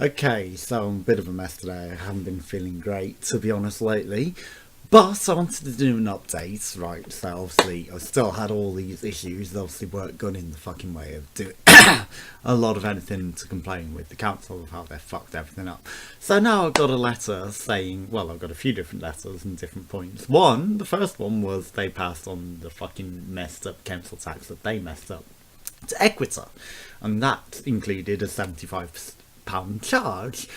Okay, so I'm a bit of a mess today. I haven't been feeling great, to be honest, lately. But I wanted to do an update, right? So obviously, I still had all these issues that obviously weren't gone in the fucking way of doing a lot of anything to complain with the council of how they fucked everything up. So now I've got a letter saying, well, I've got a few different letters and different points. The first one was they passed on the fucking messed up council tax that they messed up to Equita, and that included a £75 charge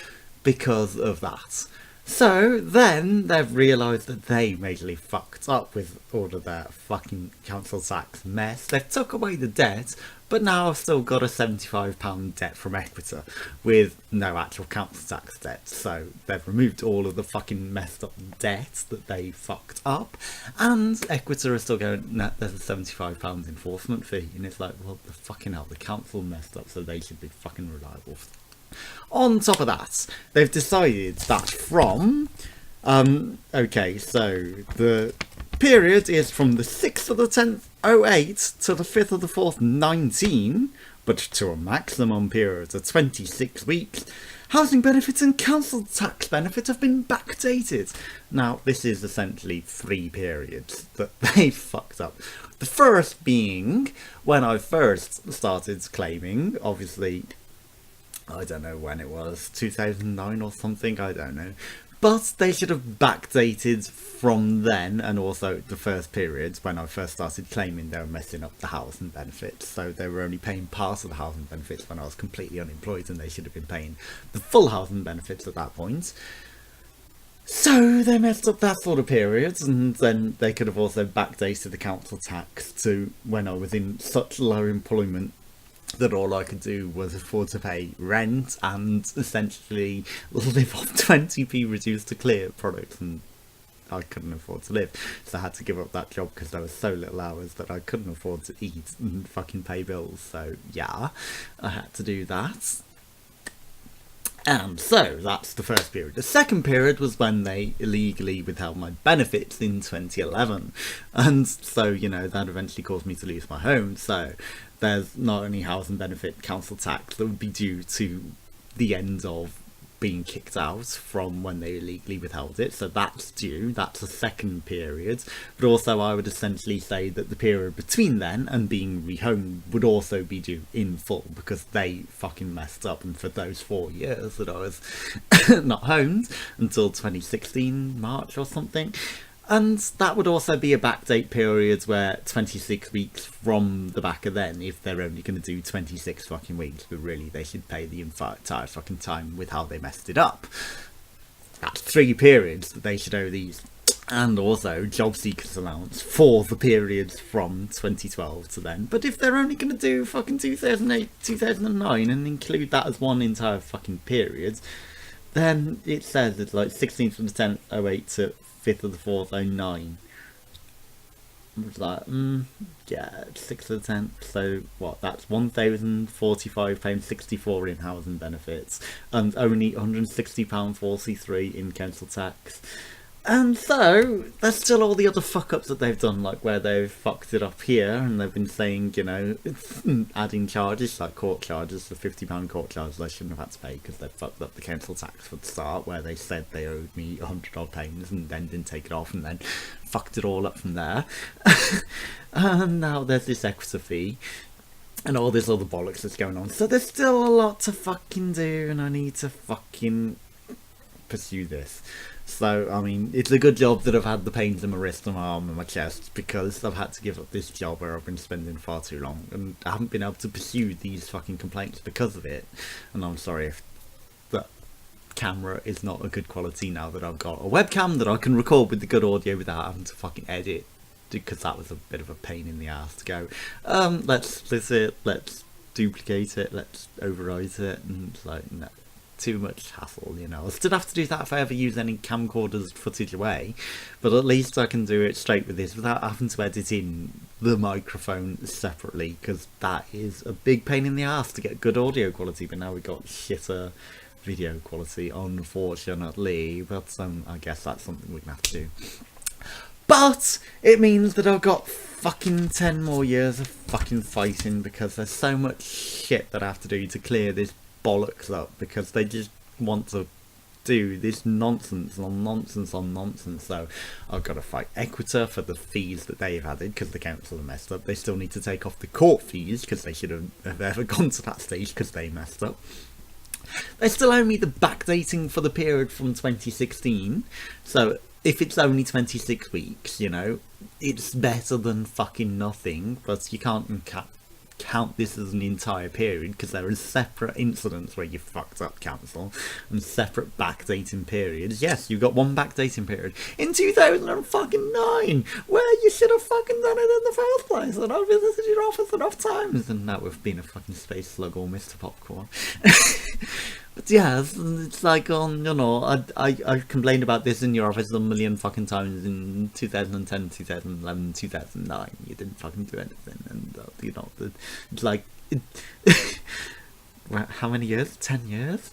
because of that. So then they've realised that they majorly fucked up with all of their fucking council tax mess. They've took away the debt, but now I've still got a £75 debt from Equita with no actual council tax debt. So they've removed all of the fucking messed up debt that they fucked up, and Equita is still going, no, there's a £75 enforcement fee. And it's like, well, the fucking hell, the council messed up, so they should be fucking reliable. On top of that, they've decided that from, okay, so the period is from the 6th of the 10th, 08 to the 5th of the 4th, 19, but to a maximum period of 26 weeks, housing benefits and council tax benefits have been backdated. Now, this is essentially 3 periods that they fucked up. The first being when I first started claiming, obviously, I don't know when it was, 2009 or something, I don't know. But they should have backdated from then, and also the first periods when I first started claiming they were messing up the housing benefits. So they were only paying part of the housing benefits when I was completely unemployed, and they should have been paying the full housing benefits at that point. So they messed up that sort of period, and then they could have also backdated the council tax to when I was in such low employment that all I could do was afford to pay rent and essentially live off 20p reduced to clear products, and I couldn't afford to live, so I had to give up that job because there was so little hours that I couldn't afford to eat and fucking pay bills. So yeah, I had to do that. And so that's the first period. The second period was when they illegally withheld my benefits in 2011, and so, you know, that eventually caused me to lose my home. So there's not only housing benefit, council tax that would be due to the end of being kicked out from when they illegally withheld it, so that's due, that's a second period. But also I would essentially say that the period between then and being rehomed would also be due in full, because they fucking messed up, and for those 4 years that I was not homed until 2016 March or something. And that would also be a backdate period where 26 weeks from the back of then, if they're only going to do 26 fucking weeks, but really they should pay the entire fucking time with how they messed it up. That's 3 periods that they should owe these. And also job seekers allowance for the periods from 2012 to then. But if they're only going to do fucking 2008, 2009 and include that as one entire fucking period, then it says it's like 16th of the 10th, 08 to 5th of the 4th, 09. It was like, yeah, 6th of the 10th, so what, that's £1,045.64 in housing benefits, and only £160.43 in council tax. And so, there's still all the other fuck-ups that they've done, like where they've fucked it up here, and they've been saying, you know, adding charges, like court charges, the £50 court charges I shouldn't have had to pay because they fucked up the council tax for the start, where they said they owed me £100 and then didn't take it off, and then fucked it all up from there. And now there's this Equita fee, and all this other bollocks that's going on. So there's still a lot to fucking do, and I need to fucking pursue this. So, I mean, it's a good job that I've had the pains in my wrist and my arm and my chest, because I've had to give up this job where I've been spending far too long, and I haven't been able to pursue these fucking complaints because of it. And I'm sorry if the camera is not a good quality now that I've got a webcam that I can record with the good audio without having to fucking edit, because that was a bit of a pain in the ass to go, let's split it, let's duplicate it, let's overwrite it, and it's like, no. Too much hassle, you know. I still have to do that if I ever use any camcorder's footage away, but at least I can do it straight with this without having to edit in the microphone separately, because that is a big pain in the ass to get good audio quality. But now we've got shitter video quality, unfortunately, but I guess that's something we can have to do. But it means that I've got fucking 10 more years of fucking fighting, because there's so much shit that I have to do to clear this bollocks up because they just want to do this nonsense on nonsense on nonsense. So I've got to fight Equator for the fees that they've added because the council have messed up. They still need to take off the court fees because they should have ever gone to that stage because they messed up. They still owe me the backdating for the period from 2016. So if it's only 26 weeks, you know, it's better than fucking nothing. But you can't count this as an entire period because there are separate incidents where you fucked up, council, and separate backdating periods. Yes, you've got one backdating period in 2009 where you should have fucking done it in the first place, and I visited your office enough times, and that would have been a fucking space slug or Mr. Popcorn. But yeah, it's like, you know, I complained about this in your office a million fucking times in 2010, 2011, 2009. You didn't fucking do anything, and you know, it's like, how many years? 10 years?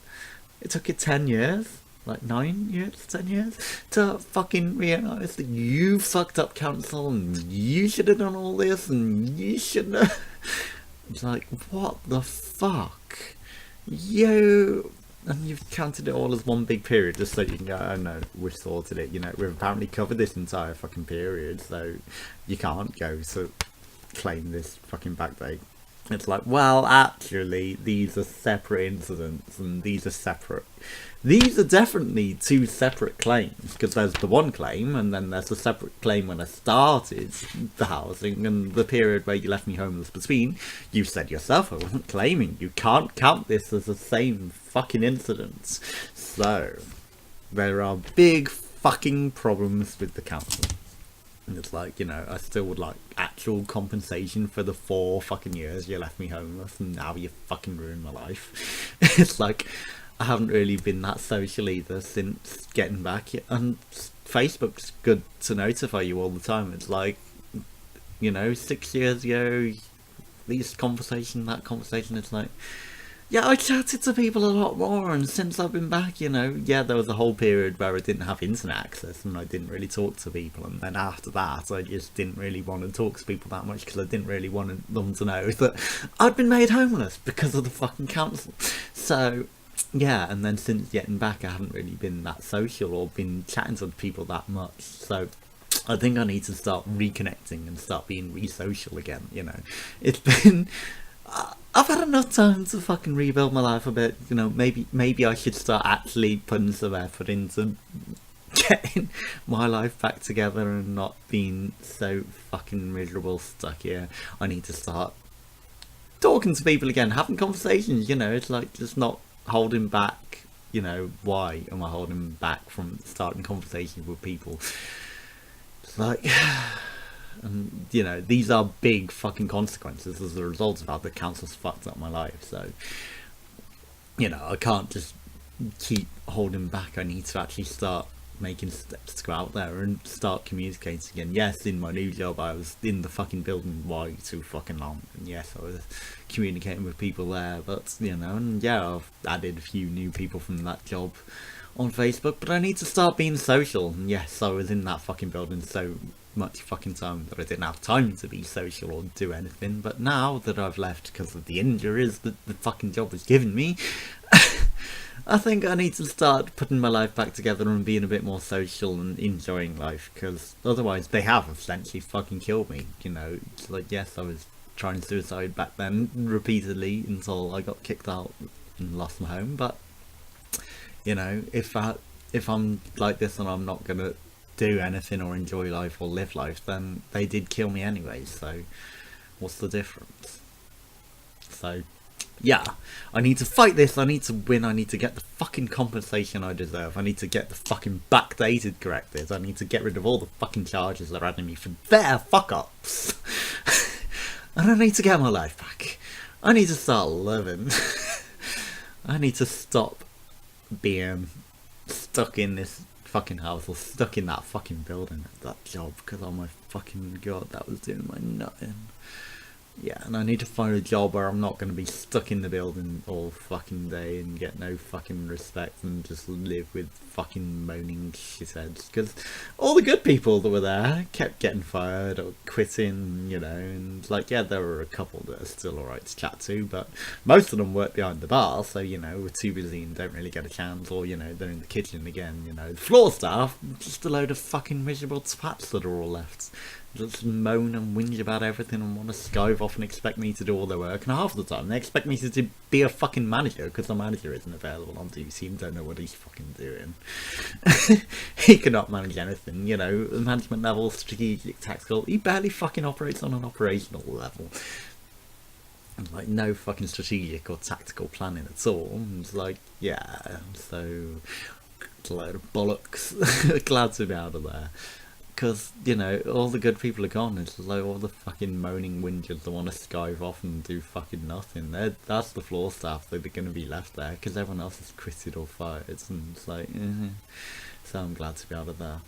It took you 10 years? Like 9 years, 10 years to fucking realise that you fucked up, council, and you should have done all this, and you shouldn't have. It's like, what the fuck? And you've counted it all as one big period just so you can go, oh no, we've sorted it, you know, we've apparently covered this entire fucking period, so you can't go to claim this fucking backdate. It's like, well, actually, these are separate incidents, and these are definitely two separate claims, because there's the one claim, and then there's a separate claim when I started the housing, and the period where you left me homeless between. You said yourself I wasn't claiming. You can't count this as the same fucking incidents. So, there are big fucking problems with the council. And it's like, you know, I still would like actual compensation for the 4 fucking years you left me homeless and now you fucking ruined my life. It's like, I haven't really been that social either since getting back. And Facebook's good to notify you all the time. It's like, you know, 6 years ago, this conversation, that conversation, it's like, yeah, I chatted to people a lot more, and since I've been back, you know, yeah, there was a whole period where I didn't have internet access and I didn't really talk to people, and then after that I just didn't really want to talk to people that much because I didn't really want them to know that I'd been made homeless because of the fucking council. So yeah, and then since getting back I haven't really been that social or been chatting to people that much, so I think I need to start reconnecting and start being re-social again, you know. It's been... I've had enough time to fucking rebuild my life a bit, you know. Maybe I should start actually putting some effort into getting my life back together and not being so fucking miserable stuck here. I need to start talking to people again, having conversations, you know. It's like just not holding back, you know. Why am I holding back from starting conversations with people? It's like... And, you know, these are big fucking consequences as a result of how the council's fucked up my life. So, you know, I can't just keep holding back. I need to actually start making steps to go out there and start communicating again. Yes, in my new job, I was in the fucking building way too fucking long. And yes, I was communicating with people there. But, you know, and yeah, I've added a few new people from that job on Facebook. But I need to start being social. And yes, I was in that fucking building so much fucking time that I didn't have time to be social or do anything. But now that I've left because of the injuries that the fucking job has given me, I think I need to start putting my life back together and being a bit more social and enjoying life, because otherwise they have essentially fucking killed me, you know. It's like, yes, I was trying suicide back then repeatedly until I got kicked out and lost my home, but you know, if I'm like this and I'm not gonna do anything or enjoy life or live life, then they did kill me anyway, so what's the difference? So yeah, I need to fight this, I need to win, I need to get the fucking compensation I deserve, I need to get the fucking backdated corrected, I need to get rid of all the fucking charges they're adding me for their fuck ups. And I need to get my life back. I need to start living. I need to stop being stuck in this fucking house or stuck in that fucking building at that job, because oh my fucking god, that was doing my nutting. Yeah, and I need to find a job where I'm not going to be stuck in the building all fucking day and get no fucking respect and just live with fucking moaning shitheads. Because all the good people that were there kept getting fired or quitting, you know, and like, yeah, there were a couple that are still alright to chat to, but most of them work behind the bar, so, you know, we're too busy and don't really get a chance, or, you know, they're in the kitchen again, you know. The floor staff, just a load of fucking miserable twats that are all left. Just moan and whinge about everything and want to skive off and expect me to do all their work, and half the time they expect me to be a fucking manager because the manager isn't available on duty and don't know what he's fucking doing. He cannot manage anything, you know, management level, strategic, tactical. He barely fucking operates on an operational level. And like no fucking strategic or tactical planning at all. And it's like, yeah, so it's a load of bollocks. Glad to be out of there. Because, you know, all the good people are gone. It's like all the fucking moaning whingers that want to skive off and do fucking nothing. That's the floor staff that are going to be left there because everyone else is quitted or fired. And it's like, so I'm glad to be out of there.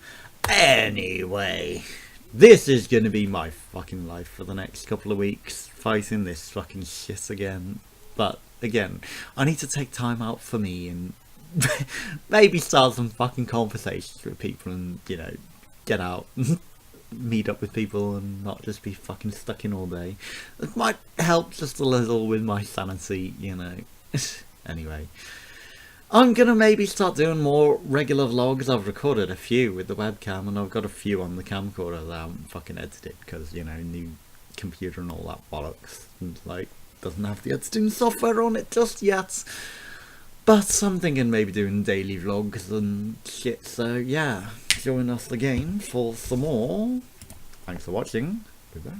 Anyway, this is going to be my fucking life for the next couple of weeks, fighting this fucking shit again. But, again, I need to take time out for me and maybe start some fucking conversations with people and, you know, get out, meet up with people and not just be fucking stuck in all day. It might help just a little with my sanity, you know. Anyway, I'm gonna maybe start doing more regular vlogs. I've recorded a few with the webcam and I've got a few on the camcorder that I haven't fucking edited because, you know, new computer and all that bollocks, and like doesn't have the editing software on it just yet. But I'm thinking maybe doing daily vlogs and shit, so yeah, join us again for some more. Thanks for watching. Goodbye.